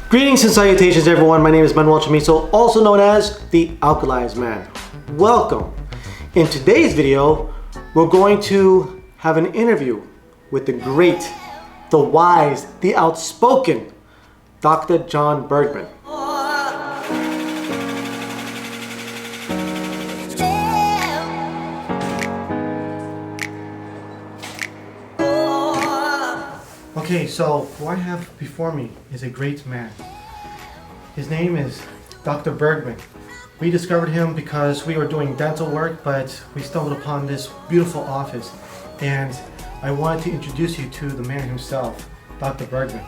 Greetings and salutations, everyone. My name is Manuel Chamizo, also known as the Alkalized Man. Welcome. In today's video, we're going to have an interview with the great, the wise, the outspoken Dr. John Bergman. Okay, so who I have before me is a great man. His name is Dr. Bergman. We discovered him because we were doing dental work, but we stumbled upon this beautiful office, and I wanted to introduce you to the man himself, Dr. Bergman.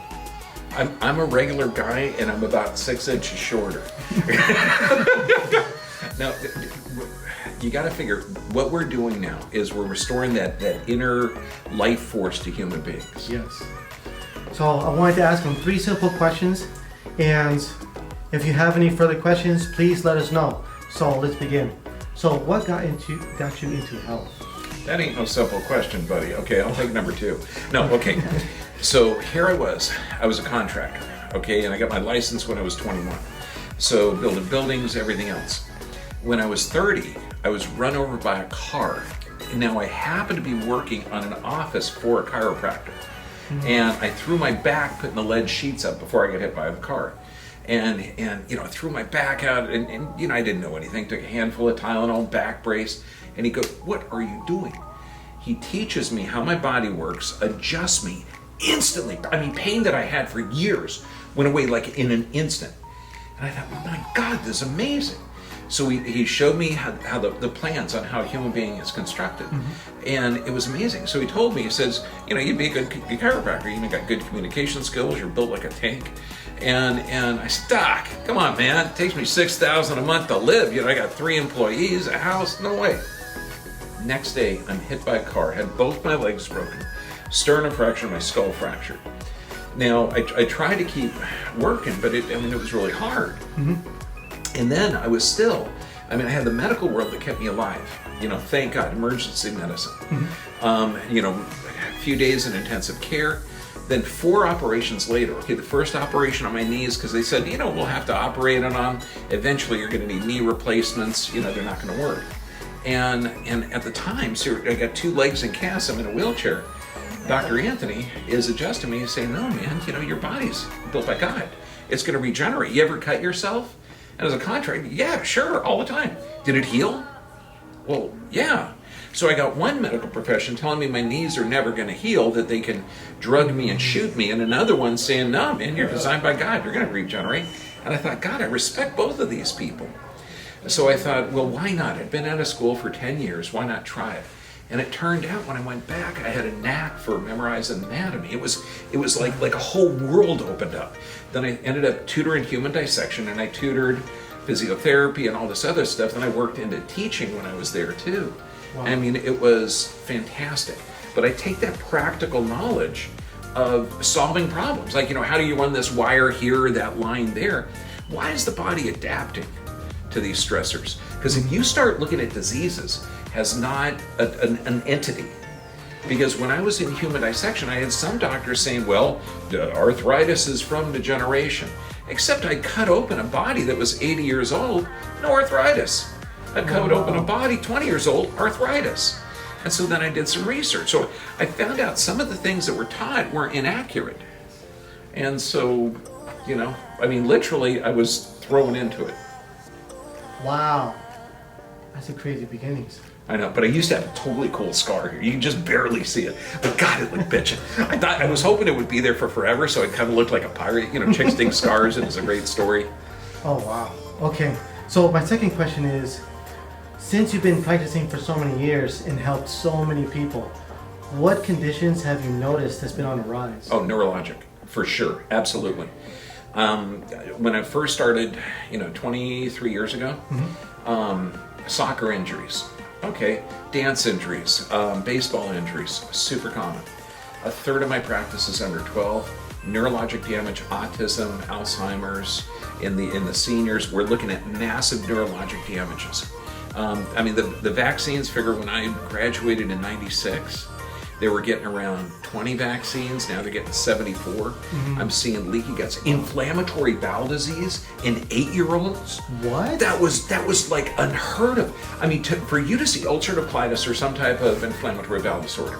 I'm a regular guy, and I'm about 6 inches shorter. Now, you got to figure, what we're doing now is we're restoring that inner life force to human beings. Yes. So I wanted to ask him 3 simple questions, and if you have any further questions, please let us know. So let's begin. So what got you into health? That ain't no simple question, buddy. Okay, I'll take number 2. No, okay. So here I was a contractor, okay, and I got my license when I was 21. So building buildings, everything else. When I was 30, I was run over by a car. Now I happened to be working on an office for a chiropractor. And I threw my back putting the lead sheets up before I got hit by the car. And you know, I threw my back out and you know, I didn't know anything. Took a handful of Tylenol, back brace, and he goes, "What are you doing?" He teaches me how my body works, adjusts me instantly. I mean, pain that I had for years went away like in an instant. And I thought, oh my God, this is amazing. So he showed me how the plans on how a human being is constructed. And it was amazing. So he told me, he says, you know, you'd be a good chiropractor. You got good communication skills. You're built like a tank. And I said, "Doc, come on, man. It takes me $6,000 a month to live. You know, I got 3 employees, a house. No way." Next day, I'm hit by a car. Had both my legs broken. Sternum fracture, my skull fractured. Now, I tried to keep working, but it was really hard. And then I had the medical world that kept me alive. You know, thank God, emergency medicine. You know, a few days in intensive care. Then 4 operations later, okay, the first operation on my knees, because they said, you know, we'll have to operate on them. Eventually you're going to need knee replacements. You know, they're not going to work. And at the time, so I got 2 legs in casts, I'm in a wheelchair. Dr. Anthony is adjusting me and saying, "No, man, you know, your body's built by God. It's going to regenerate. You ever cut yourself?" And as a contractor, "Yeah, sure, all the time." "Did it heal?" "Well, yeah." So I got one medical profession telling me my knees are never going to heal, that they can drug me and shoot me, and another one saying, "No, man, you're designed by God. You're going to regenerate." And I thought, God, I respect both of these people. So I thought, well, why not? I'd been out of school for 10 years. Why not try it? And it turned out when I went back, I had a knack for memorizing anatomy. It was like a whole world opened up. Then I ended up tutoring human dissection, and I tutored physiotherapy and all this other stuff. Then I worked into teaching when I was there too. Wow. I mean, it was fantastic. But I take that practical knowledge of solving problems. Like, you know, how do you run this wire here, that line there? Why is the body adapting to these stressors? Because if you start looking at diseases as not an entity, because when I was in human dissection, I had some doctors saying, well, arthritis is from degeneration. Except I cut open a body that was 80 years old, no arthritis. I cut open a body 20 years old, arthritis. And so then I did some research. So I found out some of the things that were taught were inaccurate. And so, you know, I mean, literally, I was thrown into it. Wow. That's a crazy beginnings. I know, but I used to have a totally cool scar here. You can just barely see it. But God, it looked bitchin'. I was hoping it would be there for forever, so it kind of looked like a pirate. You know, chicks dig scars, and it's a great story. Oh, wow. Okay, so my second question is, since you've been practicing for so many years and helped so many people, what conditions have you noticed has been on the rise? Oh, neurologic, for sure, absolutely. When I first started, you know, 23 years ago, soccer injuries. Okay, dance injuries, baseball injuries, super common. A third of my practice is under 12. Neurologic damage, autism, Alzheimer's. In the seniors, we're looking at massive neurologic damages. I mean, the vaccines, figure when I graduated in '96, They were getting around 20 vaccines. Now they're getting 74. I'm seeing leaky guts, inflammatory bowel disease in 8-year-olds. What? That was like unheard of. I mean, for you to see ulcerative colitis or some type of inflammatory bowel disorder,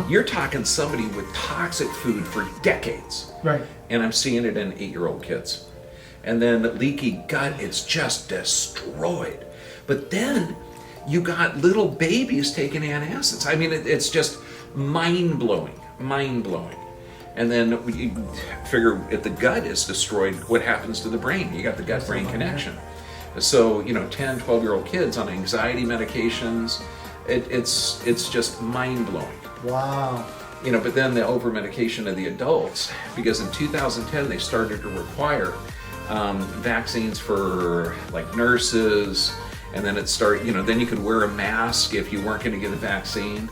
you're talking somebody with toxic food for decades. Right. And I'm seeing it in 8-year-old kids. And then leaky gut, it's just destroyed. But then you got little babies taking antacids. I mean, it's just mind-blowing. And then you figure if the gut is destroyed, what happens to the brain? You got the gut-brain connection. So, 10, 12-year-old kids on anxiety medications, it's just mind-blowing. Wow. But then the over-medication of the adults, because in 2010 they started to require vaccines for like nurses, and then it started, then you could wear a mask if you weren't going to get a vaccine.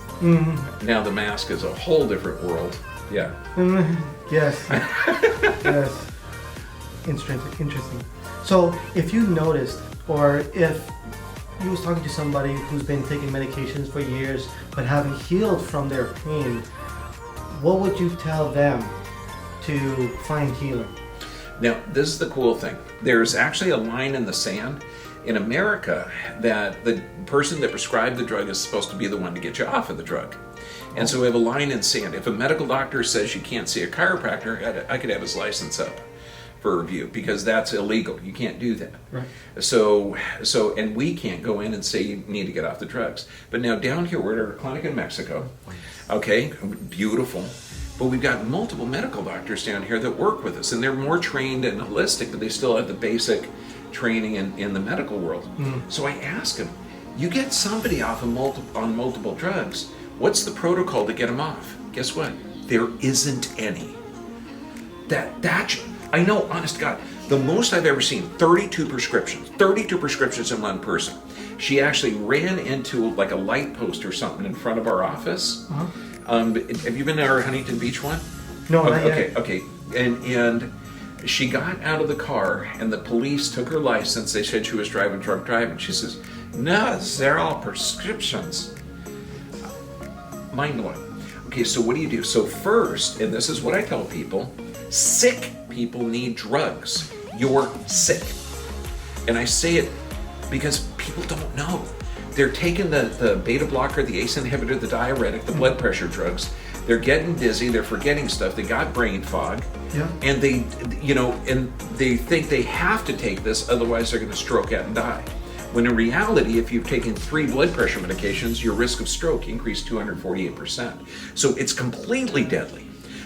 Now the mask is a whole different world. Yeah. Yes. Yes. Interesting. So if you noticed, or if you was talking to somebody who's been taking medications for years but haven't healed from their pain, what would you tell them to find healing? Now, this is the cool thing. There's actually a line in the sand in America that the person that prescribed the drug is supposed to be the one to get you off of the drug. And so we have a line in sand. If a medical doctor says you can't see a chiropractor, I could have his license up for review, because that's illegal. You can't do that. Right. So, and we can't go in and say you need to get off the drugs. But now down here, we're at our clinic in Mexico. Okay, beautiful. But we've got multiple medical doctors down here that work with us, and they're more trained and holistic, but they still have the basic training in the medical world. So I ask them, you get somebody off of multiple drugs, what's the protocol to get them off? Guess what? There isn't any. I know, honest to God, the most I've ever seen, 32 prescriptions in one person. She actually ran into like a light post or something in front of our office. Have you been to our Huntington Beach one? No, not yet. Okay. And she got out of the car, and the police took her license. They said she was drunk driving. She says, no, they're all prescriptions. Mind blowing. Okay, so what do you do? So first, and this is what I tell people, sick people need drugs. You're sick. And I say it because people don't know. They're taking the beta blocker, the ACE inhibitor, the diuretic, the blood pressure drugs. They're getting dizzy. They're forgetting stuff. They got brain fog. Yeah. And they think they have to take this, otherwise they're going to stroke out and die. When in reality, if you've taken 3 blood pressure medications, your risk of stroke increased 248%. So it's completely deadly.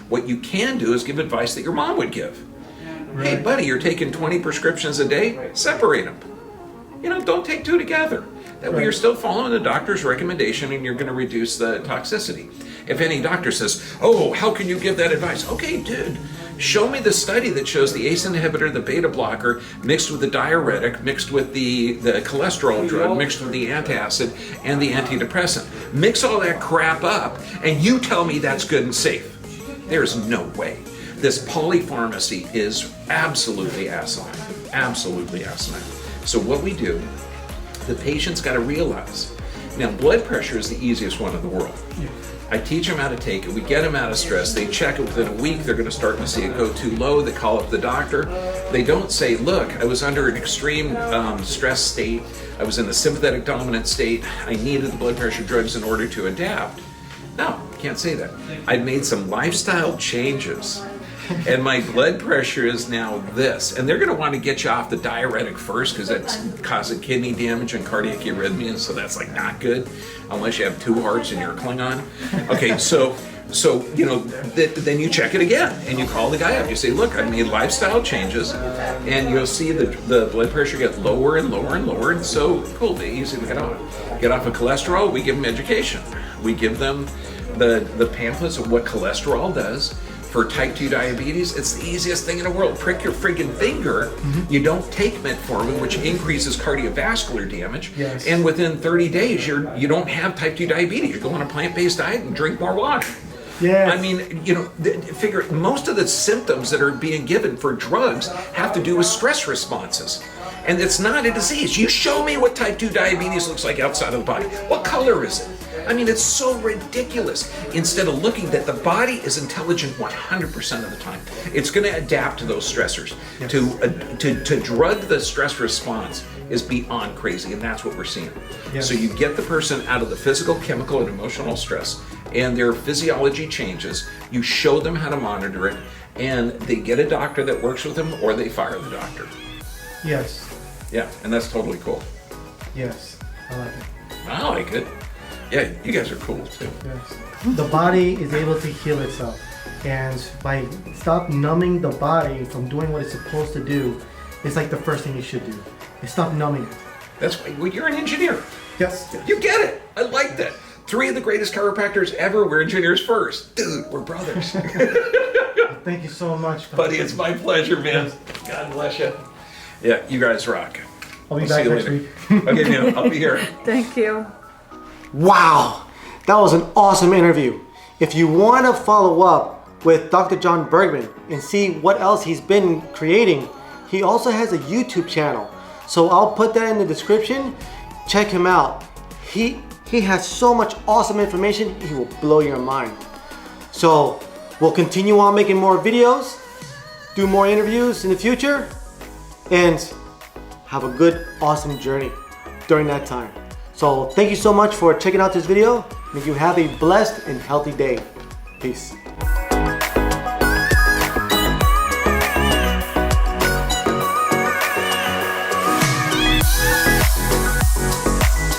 What you can do is give advice that your mom would give. Right. Hey, buddy, you're taking 20 prescriptions a day. Separate them. Don't take 2 together. That way you're still following the doctor's recommendation, and you're going to reduce the toxicity. If any doctor says, oh, how can you give that advice? Okay, dude, show me the study that shows the ACE inhibitor, the beta blocker, mixed with the diuretic, mixed with the cholesterol drug, mixed with the antacid and the antidepressant. Mix all that crap up, and you tell me that's good and safe. There's no way. This polypharmacy is absolutely asinine. Absolutely asinine. So what we do, the patient's got to realize, now blood pressure is the easiest one in the world. Yeah. I teach them how to take it. We get them out of stress. They check it within a week. They're going to start to see it go too low. They call up the doctor. They don't say, look, I was under an extreme stress state. I was in a sympathetic dominant state. I needed the blood pressure drugs in order to adapt. No, can't say that. I've made some lifestyle changes, and my blood pressure is now this. And they're going to want to get you off the diuretic first, because that's causing kidney damage and cardiac arrhythmias, so that's like not good unless you have 2 hearts and you're a Klingon. Okay, so then you check it again, and you call the guy up. You say, look, I made lifestyle changes, and you'll see the blood pressure get lower and lower and lower, and so cool, they easy to get off. Get off of cholesterol, we give them education. We give them the pamphlets of what cholesterol does. For type 2 diabetes, it's the easiest thing in the world. Prick your friggin' finger. You don't take metformin, which increases cardiovascular damage. Yes. And within 30 days, you don't have type 2 diabetes. You go on a plant-based diet and drink more water. Yes. I mean, figure most of the symptoms that are being given for drugs have to do with stress responses. And it's not a disease. You show me what type 2 diabetes looks like outside of the body. What color is it? I mean, it's so ridiculous. Instead of looking that the body is intelligent 100% of the time, it's going to adapt to those stressors. Yes. To drug the stress response is beyond crazy, and that's what we're seeing. Yes. So you get the person out of the physical, chemical, and emotional stress, and their physiology changes. You show them how to monitor it, and they get a doctor that works with them, or they fire the doctor. Yes. Yeah, and that's totally cool. Yes. I like it. I like it. Yeah, you guys are cool too. Yes. The body is able to heal itself. And by stop numbing the body from doing what it's supposed to do, it's like the first thing you should do. Is stop numbing it. That's why well, you're an engineer. Yes. You get it. I like that. 3 of the greatest chiropractors ever were engineers first. Dude, we're brothers. Thank you so much, Buddy, it's my pleasure, man. God bless you. Yeah, you guys rock. I'll be I'll back see you next later. week. Okay, man, I'll be here. Thank you. Wow, that was an awesome interview. If you want to follow up with Dr. John Bergman and see what else he's been creating, he also has a YouTube channel. So I'll put that in the description. Check him out. He has so much awesome information, he will blow your mind. So we'll continue on making more videos, do more interviews in the future, and have a good, awesome journey during that time. So thank you so much for checking out this video. May you have a blessed and healthy day. Peace.